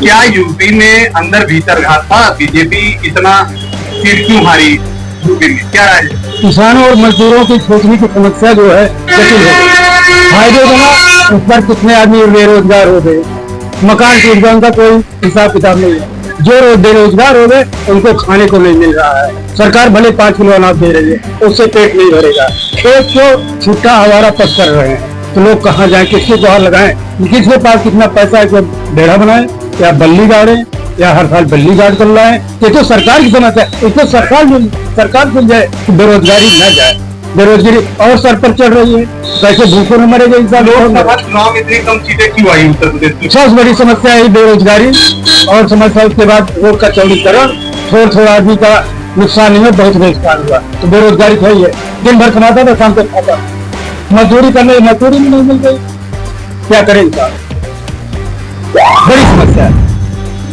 क्या यूपी में अंदर भीतर घात था? बीजेपी इतना सीट क्यों हारी यूपी में, क्या राय है? किसानों और मजदूरों की सोचने की समस्या जो है जटिल हो गई। फायदे बना उस पर कितने आदमी बेरोजगार हो गए, मकान टूट गया, उनका कोई हिसाब किताब नहीं है। जो बेरोजगार हो गए उनको खाने को नहीं मिल रहा है। सरकार भले 5 किलो अनाज दे रही है, उससे पेट नहीं भरेगा। खेत को छुट्टा हवारा पक कर रहे हैं, तो लोग कहाँ जाए, किसके जोहर लगाएं? किसके पास कितना पैसा है कि बेड़ा बनाए या बल्ली गाड़े या हर साल बल्ली गाड़ कर लाए? ये तो सरकार की समस्या है। इसको सरकार मिल जाए तो बेरोजगारी न जाए। बेरोजगारी और सर पर चढ़ रही है, कैसे भूखों न मरेगा इंसान। लोकसभा चुनाव में इतनी कम सीटें क्यों आई उत्तर प्रदेश में? सबसे बड़ी समस्या है बेरोजगारी और समस्या। उसके बाद रोड का चौड़ीकरण, थोड़ा आदमी का नुकसान नहीं है, बहुत नुकसान हुआ। तो बेरोजगारी तो है, दिन भर कमाता था, शाम को खाता, मजदूरी करने मजदूरी भी नहीं मिल गई, क्या करें इंसान? बड़ी समस्या है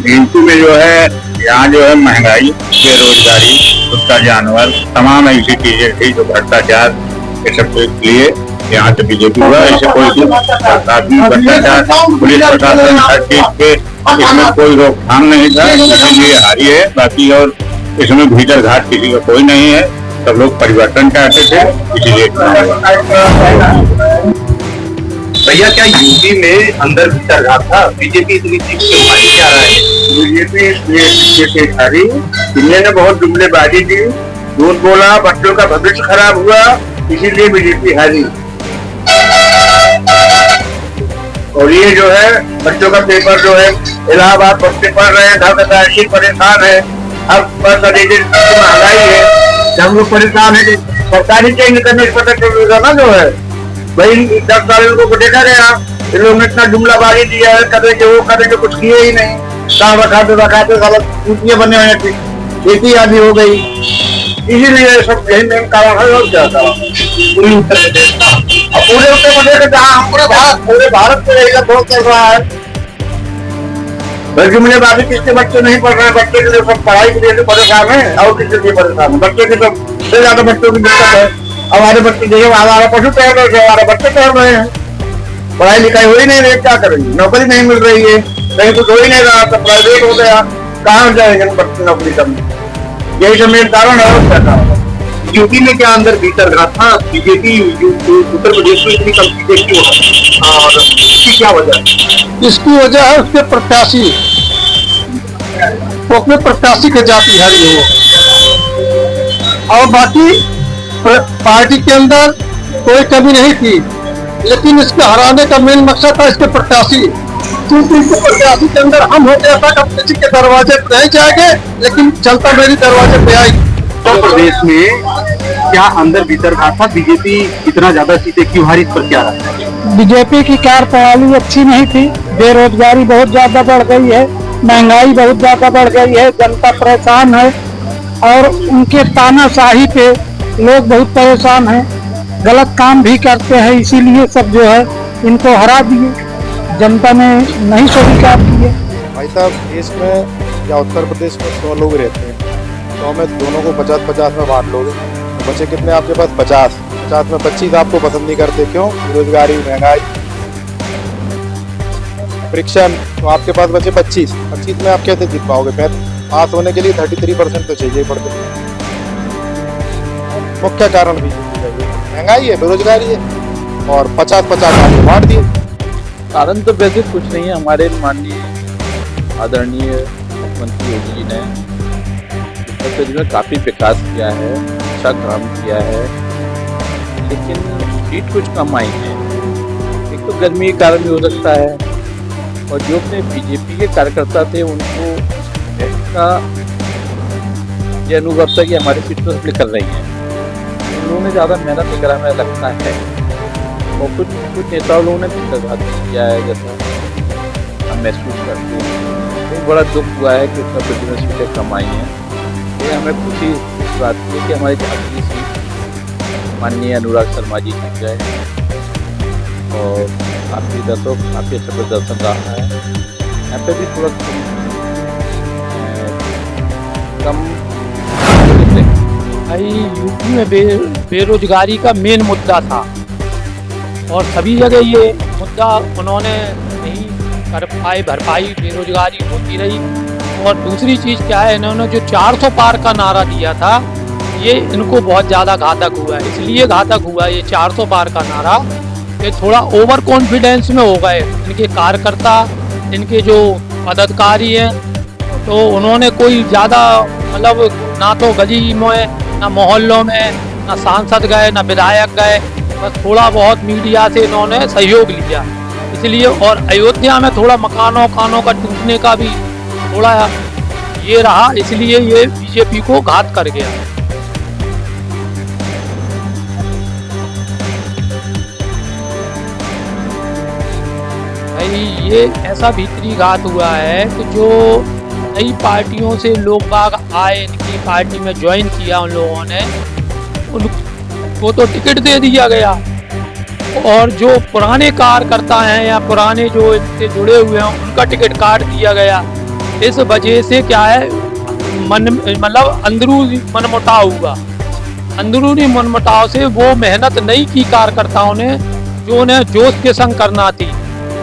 यूपी में जो है, यहाँ जो है महंगाई, बेरोजगारी, कुत्ता जानवर, तमाम ऐसी चीजें थी जो भ्रष्टाचार, ये सब के लिए यहाँ से बीजेपी हुआ। ऐसे कोई भ्रष्टाचार, पुलिस प्रशासन, हर चीज पे इसमें कोई रोकथाम नहीं था, इसीलिए हारी है। बाकी और इसमें भीतर घाट किसी का कोई नहीं है, सब लोग परिवर्तन चाहते थे, इसीलिए भैया क्या यूपी में अंदर भीतर घात था? बीजेपी इतनी सीट क्यों हारी, क्या राय है? बीजेपी हारी, दिल्ली ने बहुत जुमलेबाजी दी, झूठ बोला, बच्चों का भविष्य खराब हुआ, इसीलिए बीजेपी हारी। और ये जो है बच्चों का पेपर जो है, इलाहाबाद बच्चे पढ़ रहे हैं, घर का ऐसी परेशान है। अब महंगाई है, हम लोग परेशान है। सरकारी चेंज करने से पता चलेगा ना जो है भाई 10 साल को देखा गया, इन लोगों ने इतना जुमलाबाजी दिया है, करेंगे वो करेंगे, कुछ किए ही नहीं। काम रखाते साल चूतियां बने हुए थे, खेती आदि हो गई, इसीलिए सब यही मेन कारण है। और क्या था पूरे उत्तर प्रदेश का जहाँ पूरे भारत में रहेगा बहुत चल रहा है। जुमलेबाजी किसके बच्चे नहीं पढ़ रहे हैं, बच्चे के लिए सब पढ़ाई के लिए परेशान है, और किसके लिए परेशान है? बच्चे के सबसे ज्यादा बच्चों की दिक्कत है। हमारे बच्चे देखिए, हमारा पशु तैर रहे थे, हमारे बच्चे तैर रहे हैं, पढ़ाई लिखाई हो ही नहीं रही, क्या करेंगे? नौकरी नहीं मिल रही है, कहीं कुछ हो ही नहीं रहा, तो प्राइवेट हो गया, कहाँ जाएंगे बच्चे नौकरी करने? यही सब मेन कारण है। और क्या कारण है? यूपी में क्या अंदर भीतर घात था? बीजेपी उत्तर प्रदेश में इतनी कम सीटें क्यों है और इसकी क्या वजह है? इसकी वजह है उसके प्रत्याशी, वो अपने प्रत्याशी की जाति हारी हो, और बाकी पार्टी के अंदर कोई कमी नहीं थी, लेकिन इसके हराने का मेन मकसद था इसके प्रत्याशी। क्योंकि इसके प्रत्याशी के अंदर हम होते हैं तक किसी के दरवाजे पे नहीं जाएंगे, लेकिन जनता मेरी दरवाजे पे आएगी। उत्तर प्रदेश में क्या अंदर भीतर घात था? बीजेपी इतना ज्यादा सीटें क्यों हारी, इस पर क्या रहा है? बीजेपी की कार्यप्रणाली अच्छी नहीं थी, बेरोजगारी बहुत ज्यादा बढ़ गई है, महंगाई बहुत ज्यादा बढ़ गई है, जनता परेशान है, और उनके तानाशाही पे लोग बहुत परेशान हैं, गलत काम भी करते हैं, इसीलिए सब जो है इनको हरा दिए, जनता ने नहीं स्वीकार किए। भाई साहब, देश में या उत्तर प्रदेश में 100 लोग रहते हैं, तो हमें दोनों को 50-50 में बांट लोगे, तो बचे कितने आपके पास? 50 में 25 आपको पसंद नहीं करते, क्यों? बेरोजगारी, महंगाई, फ्रिक्शन, तो आपके पास बचे 25 में आप कैसे जीत पाओगे? पास होने के लिए 33% तो चाहिए पड़ते हैं। मुख्य कारण भी महंगाई है, बेरोजगारी है, और 50-50 आपको बांट दिए। कारण तो वैसे कुछ नहीं है। हमारे माननीय आदरणीय मुख्यमंत्री योगी जी ने उत्तर प्रदेश में काफ़ी विकास किया है, अच्छा काम किया है, लेकिन सीट कुछ कम आई है। एक तो गर्मी के कारण भी हो सकता है, और जो अपने बीजेपी के कार्यकर्ता थे उनको इसका ये अनुभव था कि हमारी सीट तो सब कर रही है, उन्होंने ज़्यादा मेहनत नहीं करा, हमें लगता है। और कुछ नेताओं लोगों ने भ्रष्टाचार किया है, जैसा हम महसूस करते हैं। एक बड़ा दुख हुआ है कि उत्तर प्रदेश में सीटें कम आई हैं। ये हमें खुशी इस बात की कि हमारी झांसी सीट माननीय अनुराग शर्मा जी जीत गए, और काफ़ी काफ़ी अच्छा प्रदर्शन रहा है। यहाँ पे भी थोड़ा कम भाई यूपी में बेरोजगारी का मेन मुद्दा था, और सभी जगह ये मुद्दा उन्होंने नहीं कर पाए भरपाई, बेरोजगारी होती रही। और दूसरी चीज़ क्या है, इन्होंने जो 400 पार का नारा दिया था, ये इनको बहुत ज़्यादा घातक हुआ है। इसलिए घातक हुआ ये 400 पार का नारा कि थोड़ा ओवर कॉन्फिडेंस में हो गए इनके कार्यकर्ता, इनके जो पदाधिकारी हैं। तो उन्होंने कोई ज़्यादा मतलब ना तो गली में, ना मोहल्लों में, ना सांसद गए, ना विधायक गए, बस थोड़ा बहुत मीडिया से इन्होंने सहयोग लिया। इसलिए और अयोध्या में थोड़ा मकानों का टूटने का भी थोड़ा ये रहा, इसलिए ये बीजेपी को घात कर गया। भाई ये ऐसा भीतरी घात हुआ है कि जो नई पार्टियों से लोग बाग आए, इनकी पार्टी में ज्वाइन किया उन लोगों ने, उनको तो टिकट दे दिया गया। और जो पुराने कार्यकर्ता हैं या पुराने जो इनसे जुड़े हुए हैं, उनका टिकट काट दिया गया। इस वजह से क्या है, मतलब अंदरूनी मनमुटाव हुआ। अंदरूनी मनमुटाव से वो मेहनत नहीं की कार्यकर्ताओं ने जो उन्हें जोश के संग करना थी,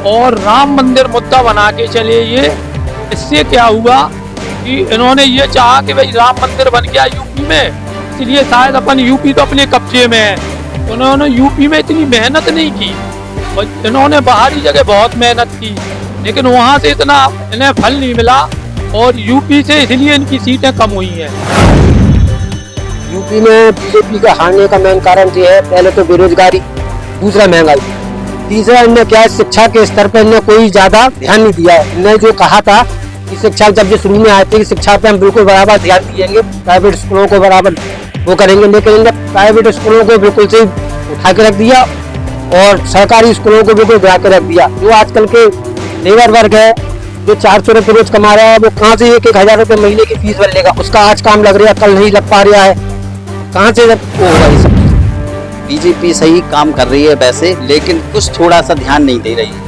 और राम मंदिर मुद्दा बना के चले ये। इससे क्या हुआ कि इन्होंने ये चाहा कि भाई राम मंदिर बन गया यूपी में, इसलिए शायद अपन यूपी तो अपने कब्जे में है। उन्होंने यूपी में इतनी मेहनत नहीं की, और इन्होंने बाहरी जगह बहुत मेहनत की, लेकिन वहाँ से इतना इन्हें फल नहीं मिला, और यूपी से इसलिए इनकी सीटें कम हुई हैं। यूपी में बीजेपी का हारने का मेन कारण ये है, पहले तो बेरोजगारी, दूसरा महंगाई, तीसरा इनने क्या है, शिक्षा के स्तर पर इन्हें कोई ज्यादा ध्यान नहीं दिया है। इन्हें जो कहा था कि शिक्षा, जब जो शुरू में आए थे कि शिक्षा पे हम बिल्कुल बराबर ध्यान दिएंगे, प्राइवेट स्कूलों को बराबर वो करेंगे, लेकिन इन्हें प्राइवेट स्कूलों को बिल्कुल से उठा के रख दिया और सरकारी स्कूलों को बिल्कुल गिरा के रख दिया। जो आजकल के लेबर वर्ग है, जो 400 रुपये रोज कमा रहा है, वो कहाँ से 1,000 रुपये महीने की फीस भर लेगा? उसका आज काम लग रहा है, कल नहीं लग पा रहा है, कहाँ से वो होगा ये सब? बीजेपी सही काम कर रही है वैसे, लेकिन कुछ थोड़ा सा ध्यान नहीं दे रही है।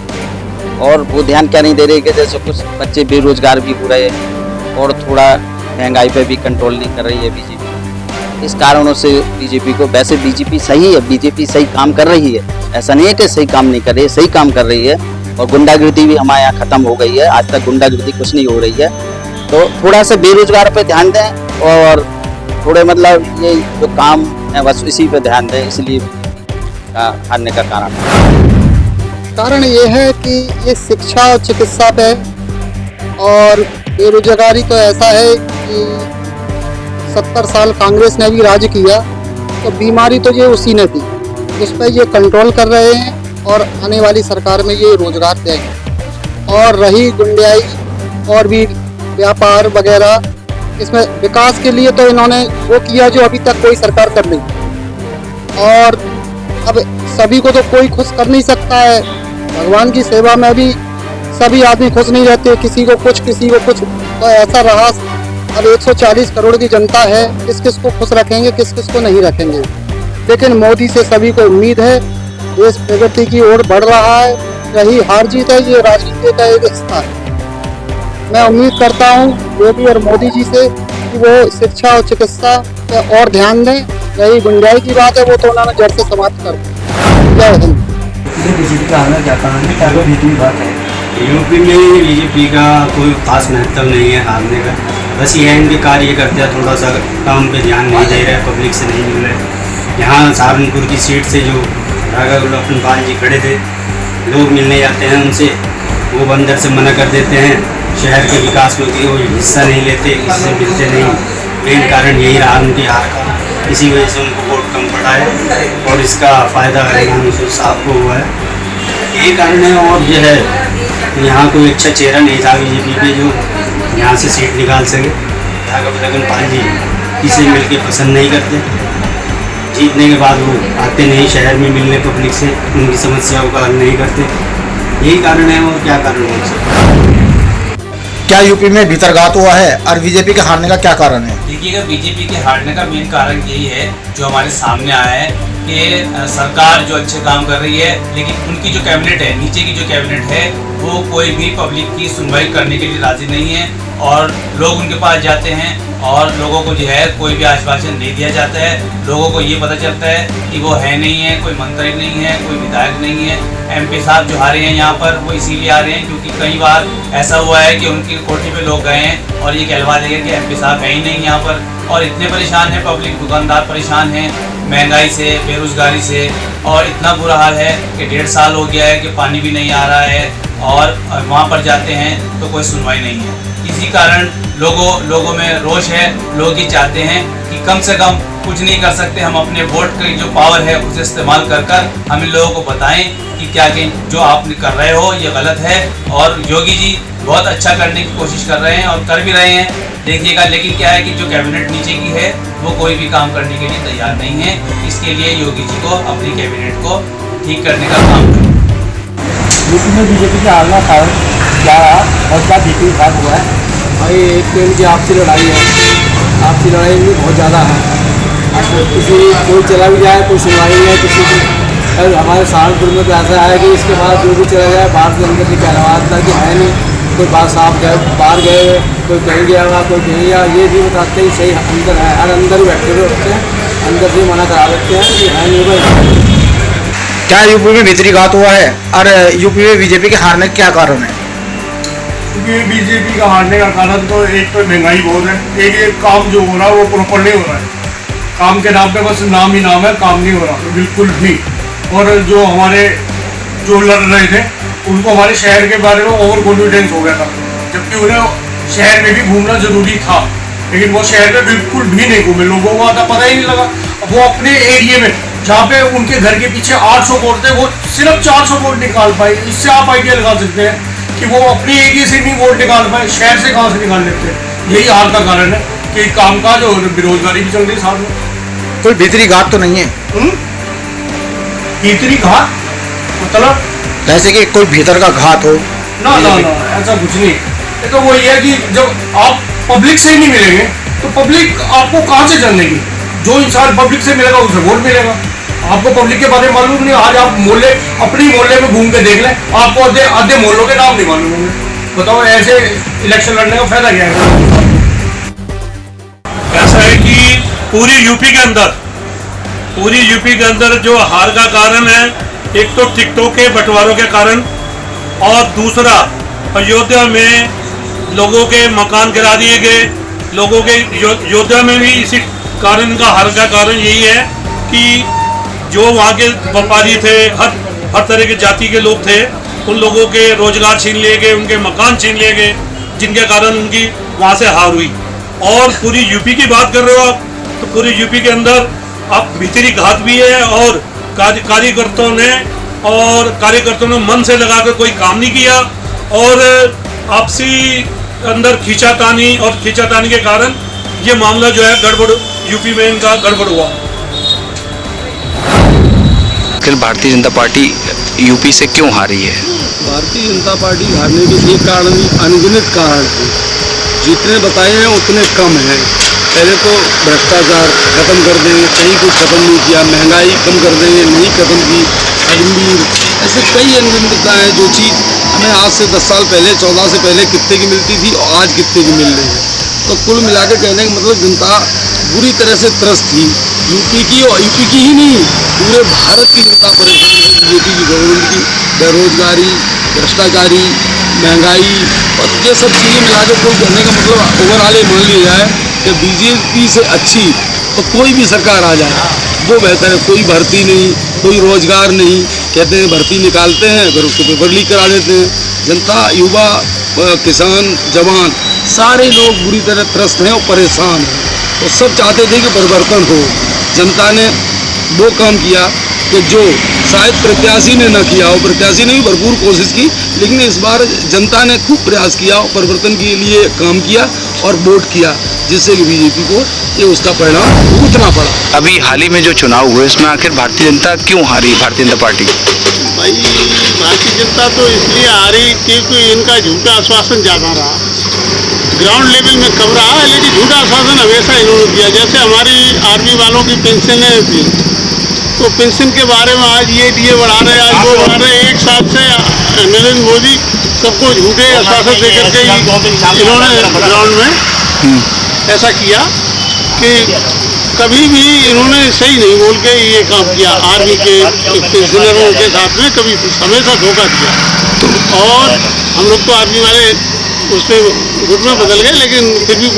और वो ध्यान क्या नहीं दे रही कि जैसे कुछ बच्चे बेरोजगार भी हो रहे हैं, और थोड़ा महंगाई पे भी कंट्रोल नहीं कर रही है बीजेपी। इस कारणों से बीजेपी को, वैसे बीजेपी सही है, बीजेपी सही काम कर रही है, ऐसा नहीं है कि सही काम नहीं कर रही है, सही काम कर रही है। और गुंडागर्दी भी हमारे यहाँ खत्म हो गई है, आज तक गुंडागर्दी कुछ नहीं हो रही है। तो थोड़ा सा बेरोजगार पे ध्यान दें, और थोड़े मतलब ये जो काम है बस इसी पे ध्यान दें, इसलिए हारने का कारण ये है कि ये शिक्षा और चिकित्सा पे, और बेरोजगारी तो ऐसा है कि 70 साल कांग्रेस ने भी राज किया, तो बीमारी तो ये उसी ने थी, उस पर ये कंट्रोल कर रहे हैं, और आने वाली सरकार में ये रोजगार देंगे। और रही गुंडाई और भी व्यापार वगैरह, इसमें विकास के लिए तो इन्होंने वो किया जो अभी तक कोई सरकार कर नहीं। और अब सभी को तो कोई खुश कर नहीं सकता है, भगवान की सेवा में भी सभी आदमी खुश नहीं रहते, किसी को कुछ किसी को कुछ, तो ऐसा रहा। अब 140 करोड़ की जनता है, किस किस को खुश रखेंगे, किस किस को नहीं रखेंगे। लेकिन मोदी से सभी को उम्मीद है, देश प्रगति की ओर बढ़ रहा है। रही हार जीत है, ये राजनीति का एक हिस्सा है। मैं उम्मीद करता हूँ योगी और मोदी जी से कि वो शिक्षा और चिकित्सा पे और ध्यान दें। रही गुंजाइश की बात है, वो तो उन्होंने जड़ से समाप्त कर दी। जय हिंद। बीजेपी का आना चाहता हूँ, क्या बीजेपी बात है? यूपी में बीजेपी का कोई खास महत्व नहीं है हारने का, बस ये इनके कार्यकर्ता थोड़ा सा काम पे ध्यान नहीं दे रहे, पब्लिक से नहीं मिल रहे। यहाँ सहारनपुर की सीट से जो राघव लखनपाल जी खड़े थे, लोग मिलने जाते हैं उनसे, वो अंदर से मना कर देते हैं, शहर के विकास में वो हिस्सा नहीं लेते, किसी से मिलते नहीं। मेन कारण यही रहा उनकी हार का, इसी वजह से उनको वोट कम पड़ा है, और इसका फ़ायदा हरियाणा साहब को हुआ है, यही कारण है। और यह है यहाँ कोई अच्छा चेहरा नहीं था बीजेपी पे जो यहाँ से सीट निकाल सके। राघव लखनपाल जी किसी मिल के पसंद नहीं करते, जीतने के बाद वो आते नहीं शहर में मिलने पब्लिक से, उनकी समस्याओं का हल नहीं करते, यही कारण है। और क्या कारण हो सकता? क्या यूपी में भीतरघात हुआ है और बीजेपी के हारने का क्या कारण है? देखिएगा, बीजेपी के हारने का मेन कारण यही है जो हमारे सामने आया है कि सरकार जो अच्छे काम कर रही है, लेकिन उनकी जो कैबिनेट है, नीचे की जो कैबिनेट है, वो कोई भी पब्लिक की सुनवाई करने के लिए राजी नहीं है। और लोग उनके पास जाते हैं और लोगों को जो है कोई भी आश्वासन नहीं दिया जाता है। लोगों को ये पता चलता है कि वो है नहीं है, कोई मंत्री नहीं है, कोई विधायक नहीं है। MP साहब जो आ रहे हैं यहाँ पर वो इसीलिए आ रहे हैं क्योंकि कई बार ऐसा हुआ है कि उनकी कोठी पे लोग गए हैं और ये कहलवा देंगे कि MP साहब है ही नहीं यहाँ पर। और इतने परेशान हैं पब्लिक, दुकानदार परेशान हैं महंगाई से, बेरोजगारी से, और इतना बुरा हाल है कि 1.5 साल हो गया है कि पानी भी नहीं आ रहा है और वहाँ पर जाते हैं तो कोई सुनवाई नहीं है। इसी कारण लोगों में रोष है। लोग ये चाहते हैं कि कम से कम कुछ नहीं कर सकते, हम अपने वोट की जो पावर है उसे इस्तेमाल कर हम इन लोगों को बताएं कि क्या जो आप कर रहे हो ये गलत है। और योगी जी बहुत अच्छा करने की कोशिश कर रहे हैं और कर भी रहे हैं, देखिएगा। लेकिन क्या है कि जो कैबिनेट नीचे की है वो कोई भी काम करने के लिए तैयार नहीं है। इसके लिए योगी जी को अपनी कैबिनेट को ठीक करने का काम करना। यूपी में बीजेपी के हारना कारण क्या रहा और क्या बीजेपी के साथ हुआ है? भाई एक तो इनकी आपसी लड़ाई है, आपसी लड़ाई भी बहुत ज़्यादा है। किसी कोई चला भी जाए कोई सुनवाई नहीं है किसी की। और हमारे सहारनपुर में तो ऐसा है कि इसके बाद जो भी चला जाए बाहर से अंदर की कहलवात था कि है नहीं, कोई बात साफ गए बाहर गए, कोई कहीं गया हुआ कोई कहीं गया, ये भी बताते हैं सही अंदर है और अंदर ही बैठे हुए होते हैं, अंदर से मना करा देते हैं कि है नहीं भाई। क्या यूपी में भीतरी घात हुआ है और यूपी में बीजेपी के हारने का क्या कारण है? बीजेपी का हारने का कारण तो एक तो महंगाई बहुत है, एक काम जो हो रहा है वो प्रॉपर नहीं हो रहा है। काम के नाम पे बस नाम ही नाम है, काम नहीं हो रहा बिल्कुल भी। और जो हमारे जो लड़ रहे थे उनको हमारे शहर के बारे में ओवर कॉन्फिडेंस हो गया था, जबकि उन्हें शहर में भी घूमना जरूरी था, लेकिन वो शहर में बिल्कुल भी नहीं घूमे। लोगों को आता पता ही नहीं लगा। वो अपने एरिया में जहाँ पे उनके घर के पीछे 800 वोट थे वो सिर्फ 400 वोट निकाल पाए। इससे आप आइडिया लगा सकते हैं कि वो अपने एरिया से नहीं वोट निकाल पाए, शहर से कहाँ से निकाल लेते हैं। यही हाल का कारण है कि कामकाज और बेरोजगारी भी चल रही साथ में। कोई भीतरी घात तो नहीं है? भीतरी घात मतलब जैसे कि कोई भीतर का घात हो? ना ना ना, ऐसा कुछ नहीं। ये तो वही है कि जब आप पब्लिक से ही नहीं मिलेंगे तो पब्लिक आपको कहाँ से जानेगी? जो इंसान पब्लिक से मिलेगा उसे वोट मिलेगा। आपको पब्लिक के बारे में मालूम नहीं। आज आप मोहल्ले अपनी मोहल्ले में घूम के देख लें, आपको आधे मोहल्लों के नाम नहीं मालूम होंगे। बताओ ऐसे इलेक्शन लड़ने का फायदा क्या है? ऐसा है कि पूरी यूपी के अंदर जो हार का कारण है, एक तो टिकटों के बंटवारों के कारण और दूसरा अयोध्या में लोगों के मकान गिरा दिए गए। लोगों के अयोध्या में भी इसी कारण का हार का कारण यही है कि जो वहाँ के व्यापारी थे, हर तरह के जाति के लोग थे, उन लोगों के रोजगार छीन लिए गए, उनके मकान छीन लिए गए, जिनके कारण उनकी वहाँ से हार हुई। और पूरी यूपी की बात कर रहे हो आप, तो पूरी यूपी के अंदर अब भीतरी घात भी है और कार्यकर्ताओं ने मन से लगाकर कोई काम नहीं किया और आपसी अंदर खींचातानी के कारण ये मामला जो है गड़बड़, यूपी में इनका गड़बड़ हुआ। भारतीय जनता पार्टी यूपी से क्यों हारी है? भारतीय जनता पार्टी हारने के एक कारण भी अनगिनत कारण है, जितने बताए हैं उतने कम हैं। पहले तो भ्रष्टाचार खत्म कर देंगे, कहीं कुछ खत्म नहीं किया। महंगाई कम कर देंगे, नहीं खत्म की। अग्निवीर, ऐसे कई अनगिनतता हैं जो चीज़ हमें आज से 10 साल पहले 14 से पहले कितने की मिलती थी और आज कितने की मिल रही है। तो कुल मिलाकर कहने का मतलब जनता बुरी तरह से त्रस्त थी, यूपी की और यूपी की ही नहीं पूरे भारत की जनता परेशान है बीजेपी की गवर्नमेंट की। बेरोजगारी, भ्रष्टाचारी, महंगाई और ये सब चीज़ें मिलाकर कोई कहने का मतलब ओवरऑल मान लिया जाए कि बीजेपी से अच्छी तो कोई भी सरकार आ जाए वो बेहतर है। कोई भर्ती नहीं, कोई रोजगार नहीं, कहते हैं भर्ती निकालते हैं फिर उसको पेपर लीक करा देते हैं। जनता, युवा, किसान, जवान सारे लोग बुरी तरह त्रस्त हैं और परेशान हैं। तो सब चाहते थे कि परिवर्तन हो। जनता ने वो काम किया कि जो शायद प्रत्याशी ने न किया हो। प्रत्याशी ने भी भरपूर कोशिश की, लेकिन इस बार जनता ने खूब प्रयास किया और परिवर्तन के लिए काम किया और वोट किया, जिससे कि बीजेपी को ये उसका परिणाम भुगतना पड़ा। अभी हाल ही में जो चुनाव हुए उसमें आखिर भारतीय जनता क्यों हारी, भारतीय जनता पार्टी? भाई भारतीय जनता तो इसलिए हारी क्योंकि इनका झूठा आश्वासन ज़्यादा रहा, ग्राउंड लेवल में कम रहा है, लेकिन झूठा आश्वासन हमेशा इन्होंने दिया। जैसे हमारी आर्मी वालों की पेंशनें थी तो पेंशन के बारे में आज ये बढ़ा रहे, आज वो बढ़ा रहे। एक साल से नरेंद्र मोदी सबको झूठे आश्वासन दे करके ही इन्होंने ग्राउंड में ऐसा किया कि कभी भी इन्होंने सही नहीं बोल के ये काम किया। आर्मी के इंजीनियरों के साथ में कभी हमेशा धोखा दिया और हम लोग तो आर्मी वाले उसमें गुट में बदल गए, लेकिन फिर भी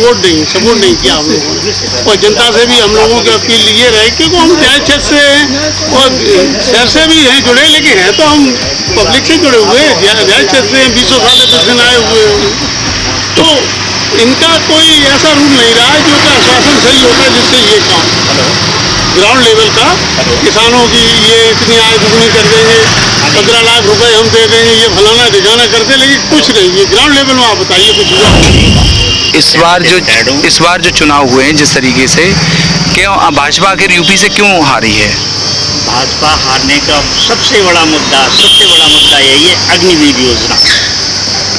सपोर्ट नहीं किया हम लोगों ने। और जनता से भी हम लोगों की अपील ये रहे क्योंकि हम न्याय क्षेत्र से हैं और शहर से भी हैं जुड़े, लेकिन हैं तो हम पब्लिक से जुड़े हुए हैं, न्याय क्षेत्र से 20 साल से पेंशन आए हुए हैं। तो इनका कोई ऐसा रूल नहीं रहा है जो कि आश्वासन सही होता है जिससे ये काम ग्राउंड लेवल का किसानों की ये इतनी आय दुगनी कर देंगे, 15 लाख रुपए हम दे देंगे, ये फलाना ढिकाना करते, लेकिन कुछ नहीं। ये ग्राउंड लेवल में आप बताइए कुछ हुआ? इस बार जो चुनाव हुए हैं जिस तरीके से, क्यों भाजपा आखिर यूपी से क्यों हारी है? भाजपा हारने का सबसे बड़ा मुद्दा यही है अग्निवीर योजना।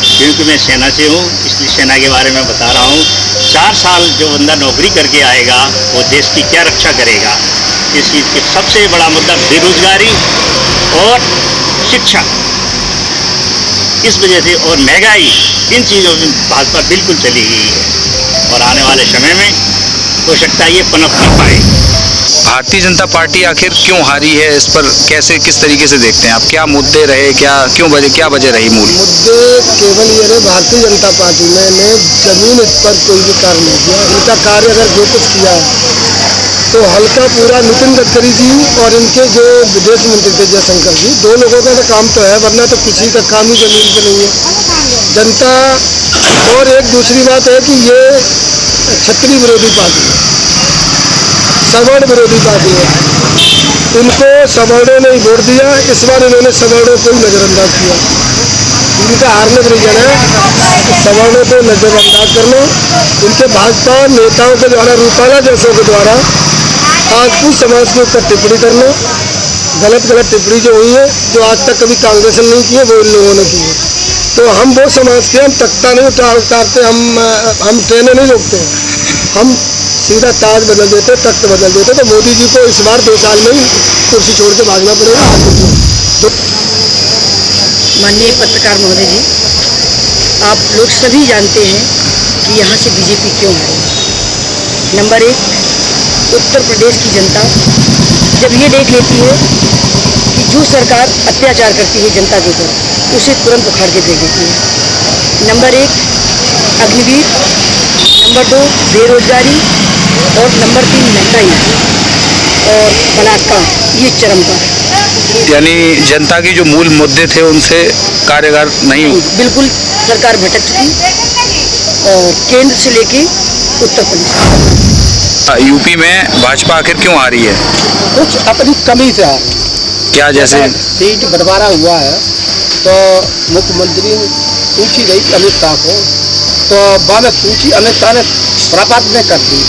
क्योंकि मैं सेना से हूँ इसलिए सेना के बारे में बता रहा हूँ। 4 साल जो बंदा नौकरी करके आएगा वो देश की क्या रक्षा करेगा? इसकी सबसे बड़ा मुद्दा बेरोजगारी और शिक्षा, इस वजह से और महंगाई, इन चीज़ों में भाजपा बिल्कुल चली गई है और आने वाले समय में हो सकता है ये पनप नहीं पाए। भारतीय जनता पार्टी आखिर क्यों हारी है? इस पर किस तरीके से देखते हैं आप? क्या मुद्दे रहे, क्या वजह रही? मूल मुद्दे केवल ये रहे, भारतीय जनता पार्टी ने जमीन पर कोई भी कार्य नहीं किया। इनका कार्य अगर जो कुछ किया तो हल्का पूरा नितिन गडकरी जी और इनके जो विदेश मंत्री थे जयशंकर जी, 2 लोगों का तो काम तो है, वरना तो किसी का काम ही जमीन पे नहीं है जनता। और एक दूसरी बात है कि ये क्षत्रिय विरोधी पार्टी है, सवर्ण विरोधी पार्टी है। इनको सवर्णों ने वोट दिया, इस बार इन्होंने सवर्णों को ही नज़रअंदाज किया। इनका हारने का रीजन है कि सवर्णों को नज़रअंदाज करना, इनके भाजपा नेताओं के द्वारा, रूपाला जैसों के द्वारा राजपूत समाज के ऊपर टिप्पणी करना, गलत टिप्पणी जो हुई है, जो आज तक कभी कांग्रेस ने नहीं की है, वो इन लोगों ने की है। तो हम वो समाज के, हम तख्ता नहीं उतारते, हम ट्रेनें नहीं रोकते, हम सीधा ताज बदल देते, तख्त बदल देते। तो मोदी जी को इस बार 2 साल में ही कुर्सी छोड़ के भागना पड़ेगा। माननीय पत्रकार महोदय जी, आप लोग सभी जानते हैं कि यहाँ से बीजेपी क्यों हारी। नंबर 1, उत्तर प्रदेश की जनता जब ये देख लेती है कि जो सरकार अत्याचार करती है जनता के ऊपर, उसे तुरंत उखाड़ के फेंक देती है। नंबर 1 अग्निवीर, नंबर 2 बेरोजगारी और नंबर 3 महंगाई और बलात्कार, ये चरम पर है। यानी जनता की जो मूल मुद्दे थे उनसे कार्यगर नहीं, बिल्कुल सरकार भटक चुकी और केंद्र से लेके उत्तर प्रदेश। यूपी में भाजपा आखिर क्यों हारी है? कुछ अपनी कमी से हारी। क्या जैसे सीट बंटवारा हुआ है तो मुख्यमंत्री सूची गई अमित शाह को, तो बाद सूची अमित शाह ने प्राप्त में कर दी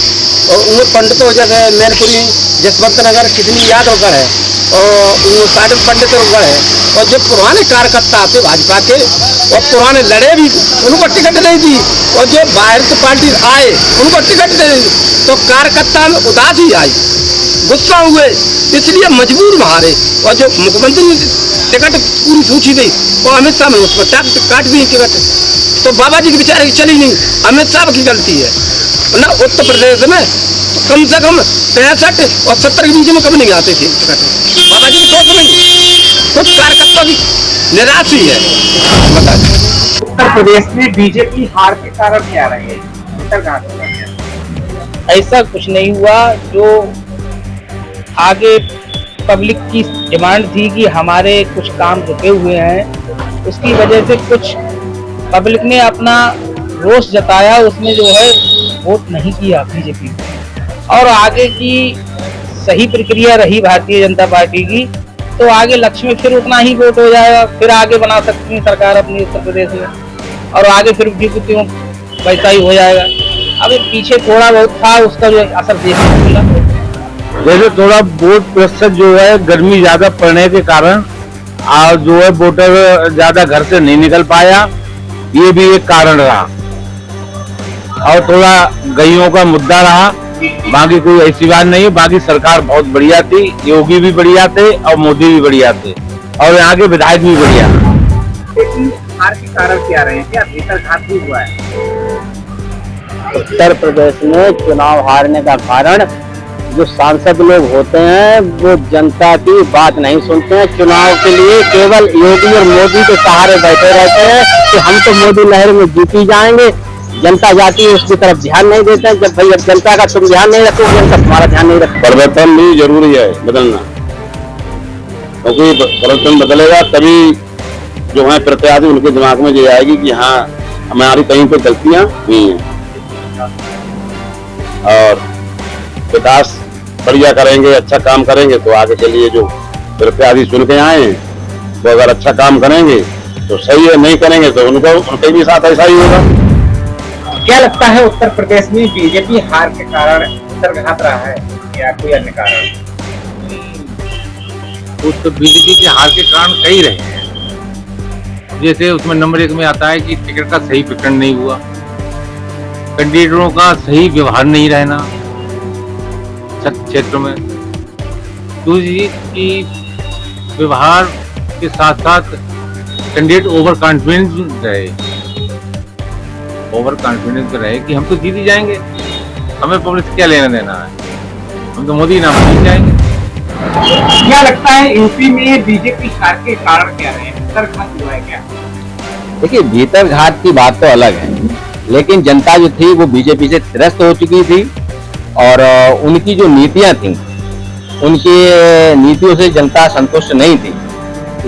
और उन पंडितों जैसे मैनपुरी, जसवंत नगर कितनी यादवगढ़ है और साइड पंडितगढ़ है, और जो पुराने कार्यकर्ता थे भाजपा के और पुराने लड़े भी, उनको टिकट नहीं दी, और जो बाहर की पार्टी आए उनको टिकट दे दी, तो कार्यकर्ता में उदासी आई, गुस्सा हुए, इसलिए मजबूर हारे। और जो मुख्यमंत्री टिकट पूरी सूची दी और अमित शाह ने उस पर काट दी टिकट, तो बाबा जी की बेचारे की चली नहीं, अमित शाह की गलती है ना। उत्तर प्रदेश में तो कम से कम 65 और 70 के बीच में कभी नहीं आते थे टिकट, बाबा जी की सोच नहीं, कुछ कार्यकर्ता की निराश ही है। उत्तर प्रदेश में बीजेपी हार के कारण क्या रहे हैं? ऐसा कुछ नहीं हुआ। जो आगे पब्लिक की डिमांड थी कि हमारे कुछ काम रुके हुए हैं, उसकी वजह से कुछ पब्लिक ने अपना रोष जताया, उसमें जो है वोट नहीं किया बीजेपी और आगे की सही प्रक्रिया रही भारतीय जनता पार्टी की, तो आगे लक्ष्य में फिर उतना ही वोट हो जाएगा, फिर आगे बना सकती है सरकार अपनी उत्तर प्रदेश में और आगे फिर क्यों वैसा ही हो जाएगा। अभी पीछे थोड़ा बहुत था, उसका जो असर देखने को मिला, जैसे थोड़ा वोट प्रतिशत जो है गर्मी ज्यादा पड़ने के कारण जो है वोटर ज्यादा घर से नहीं निकल पाया, ये भी एक कारण रहा। और थोड़ा गईयों का मुद्दा रहा, बाकी कोई ऐसी बात नहीं है। बाकी सरकार बहुत बढ़िया थी, योगी भी बढ़िया थे और मोदी भी बढ़िया थे और यहाँ के विधायक भी बढ़िया। लेकिन हार के कारण क्या रहे हैं? क्या भीतर घात भी हुआ है? उत्तर प्रदेश में चुनाव हारने का कारण जो सांसद लोग होते हैं वो जनता की बात नहीं सुनते हैं। चुनाव के लिए केवल योगी और मोदी के सहारे बैठे रहते हैं कि हम तो मोदी लहर में जीती जाएंगे। जनता जाती है उसकी तरफ ध्यान नहीं देते हैं। जब भाई जनता का तुम ध्यान नहीं रखोगे, जनता तुम्हारा ध्यान नहीं रखती। परिवर्तन भी जरूरी है बदलना, क्योंकि परिवर्तन बदलेगा तभी जो है प्रत्याशी उनके दिमाग में ये आएगी कि हाँ हमारी कहीं पे गलतियां हुई हैं और विकास बढ़िया करेंगे, अच्छा काम करेंगे तो आगे के लिए जो प्रत्याशी चुन के आए हैं वो अगर अच्छा काम करेंगे तो सही है, नहीं करेंगे तो उनके भी साथ ऐसा ही होगा। क्या लगता है उत्तर प्रदेश में बीजेपी हार के कारण अंतर्घात रहा है या कोई अन्य कारण? तो बीजेपी के हार के कारण कई रहे हैं। जैसे उसमें नंबर 1 में आता है कि टिकट का सही वितरण नहीं हुआ, कैंडिडेटों का सही व्यवहार नहीं रहना क्षेत्र में, दूसरी की व्यवहार के साथ साथ कैंडिडेट ओवर कॉन्फिडेंस रहे कि हम तो जीत ही जाएंगे, हमें पब्लिक से क्या लेना देना है, हम तो मोदी नाम जीत जाएंगे। क्या लगता है यूपी में बीजेपी हार के कारण क्या रहे हैं? अंतर्घात हुआ है क्या? देखिए भीतर घात की बात तो अलग है, लेकिन जनता जो थी वो बीजेपी से त्रस्त हो चुकी थी और उनकी जो नीतियां थी उनकी नीतियों से जनता संतुष्ट नहीं थी।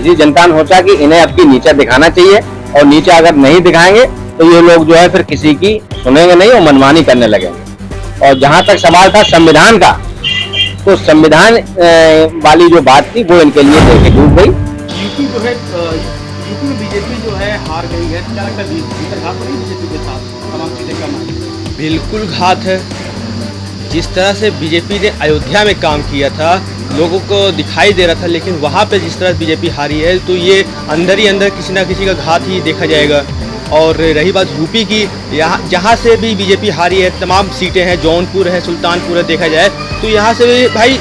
इसी जनता ने सोचा कि इन्हें अब की नीचा दिखाना चाहिए और नीचा अगर नहीं दिखाएंगे तो ये लोग जो है फिर किसी की सुनेंगे नहीं और मनमानी करने लगेंगे। और जहां तक सवाल था संविधान का, तो संविधान वाली जो बात थी वो इनके लिए देखे डूब गई। यूपी जो है यूपी में बीजेपी जो है हार गई है, क्या लगता है भीतर घात हो रही है बीजेपी के साथ? तमाम चीजें कम आई। बिल्कुल घात है। जिस तरह से बीजेपी ने अयोध्या में काम किया था लोगों को दिखाई दे रहा था, लेकिन वहाँ पे जिस तरह बीजेपी हारी है तो ये अंदर ही अंदर किसी ना किसी का घात ही देखा जाएगा। और रही बात यूपी की, यहाँ जहाँ से भी बीजेपी हारी है तमाम सीटें हैं, जौनपुर है, सुल्तानपुर है, देखा जाए तो यहाँ से भी भाई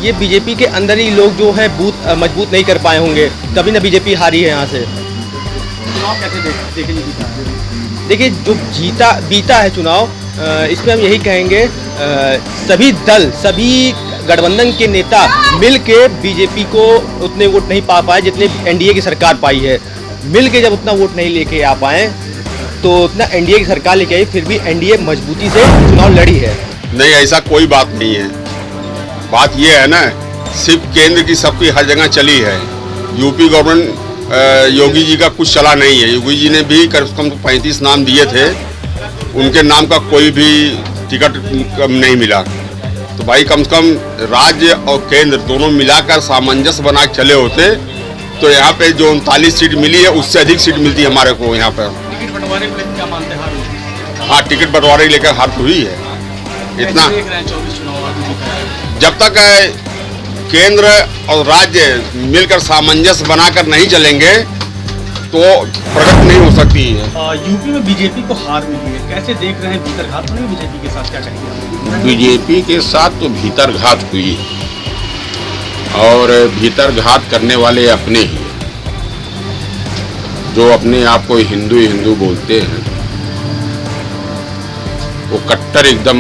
ये बीजेपी के अंदर ही लोग जो हैं बूथ मजबूत नहीं कर पाए होंगे, तभी ना बीजेपी हारी है यहाँ से। चुनाव कैसे देखेंगे? देखिए जो बीता है चुनाव, इसमें हम यही कहेंगे सभी दल, सभी गठबंधन के नेता मिल के बीजेपी को उतने वोट नहीं पा पाए जितने एनडीए की सरकार पाई है। मिल के जब उतना वोट नहीं लेके आ पाए तो उतना एनडीए की सरकार लेके आई, फिर भी एनडीए मजबूती से चुनाव लड़ी है। नहीं, ऐसा कोई बात नहीं है। बात ये है ना, सिर्फ केंद्र की सबकी हर जगह चली है, यूपी गवर्नमेंट योगी जी का कुछ चला नहीं है। योगी जी ने भी कम से कम 35 नाम दिए थे, उनके नाम का कोई भी टिकट नहीं मिला। तो भाई कम से कम राज्य और केंद्र दोनों मिलाकर सामंजस्य बना के चले होते तो यहाँ पे जो 39 सीट मिली है उससे अधिक सीट मिलती है हमारे को यहाँ पर। टिकट बंटवारे को क्या मानते हैं हार हुई? हाँ, टिकट बंटवारे लेकर हार हुई है। इतना जब तक केंद्र और राज्य मिलकर सामंजस्य बनाकर नहीं चलेंगे तो प्रगति नहीं हो सकती है। यूपी में बीजेपी को हार मिली है, कैसे देख रहे हैं? भीतर घात होने बीजेपी के साथ क्या कहेंगे? बीजेपी के साथ तो भीतर घात हुई और भीतर घात करने वाले अपने ही, जो अपने आप को हिंदू हिंदू बोलते हैं, वो कट्टर एकदम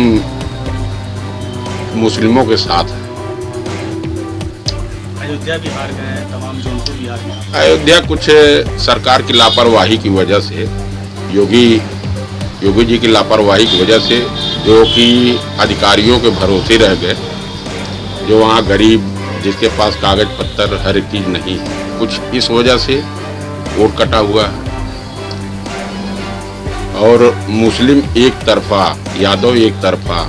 मुस्लिमों के साथ है। अयोध्या भी हार गए हैं, तमाम जौनपुर भी हार गए। अयोध्या कुछ सरकार की लापरवाही की वजह से, योगी जी की लापरवाही की वजह से, जो कि अधिकारियों के भरोसे रह गए, जो वहाँ गरीब जिसके पास कागज पत्तर हर एक चीज नहीं, कुछ इस वजह से वोट कटा हुआ है। और मुस्लिम एक तरफा, यादव एक तरफा,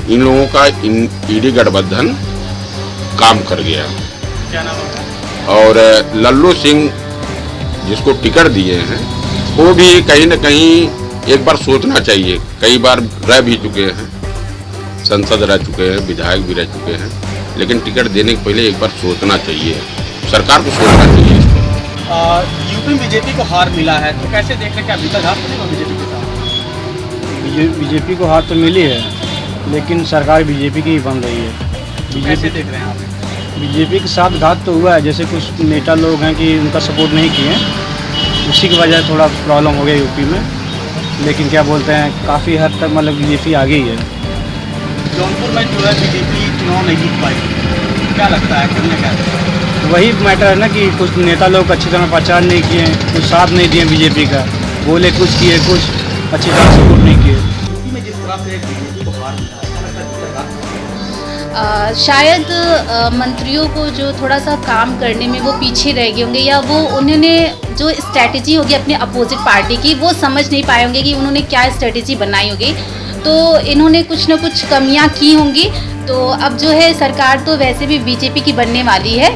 इन लोगों का ईडी गठबंधन काम कर गया। क्या नाम है? और लल्लू सिंह जिसको टिकट दिए हैं वो भी कहीं न कहीं एक बार सोचना चाहिए। कई बार रह भी चुके हैं, संसद रह चुके हैं, विधायक भी रह चुके हैं, लेकिन टिकट देने के पहले एक बार सोचना चाहिए, सरकार को सोचना चाहिए। यूपी में बीजेपी को हार मिला है तो कैसे देख रहे हैं? क्या भीतर घात बनेगा बीजेपी के साथ? बीजेपी को हार तो मिली है, लेकिन सरकार बीजेपी की ही बन रही है। कैसे देख रहे हैं आप? बीजेपी के साथ घात तो हुआ है, जैसे कुछ नेता लोग हैं कि उनका सपोर्ट नहीं किए, उसी की वजह से थोड़ा प्रॉब्लम हो गया यूपी में। लेकिन क्या बोलते हैं, काफ़ी हद तक मतलब बीजेपी आ गई है। जौनपुर में जो है बीजेपी चुनाव नहीं जीत पाई, क्या लगता है, करने क्या है? वही मैटर है ना कि कुछ नेता लोग अच्छी तरह प्रचार नहीं किए, कुछ साथ नहीं दिए बीजेपी का, बोले कुछ किए, कुछ अच्छी तरह सपोर्ट नहीं किए। यूपी में जिस तरह से बीजेपी को हार मिला है, शायद मंत्रियों को जो थोड़ा सा काम करने में वो पीछे रह गए होंगे, या वो उन्होंने जो स्ट्रैटेजी होगी अपने अपोजिट पार्टी की वो समझ नहीं पाए होंगे कि उन्होंने क्या स्ट्रैटेजी बनाई होगी, तो इन्होंने कुछ ना कुछ कमियां की होंगी। तो अब जो है सरकार तो वैसे भी बीजेपी की बनने वाली है,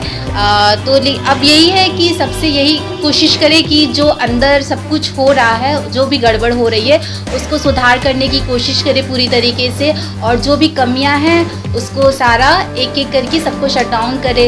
तो अब यही है कि सबसे यही कोशिश करे कि जो अंदर सब कुछ हो रहा है, जो भी गड़बड़ हो रही है उसको सुधार करने की कोशिश करे पूरी तरीके से, और जो भी कमियां हैं उसको सारा एक एक करके सबको शट डाउन करे।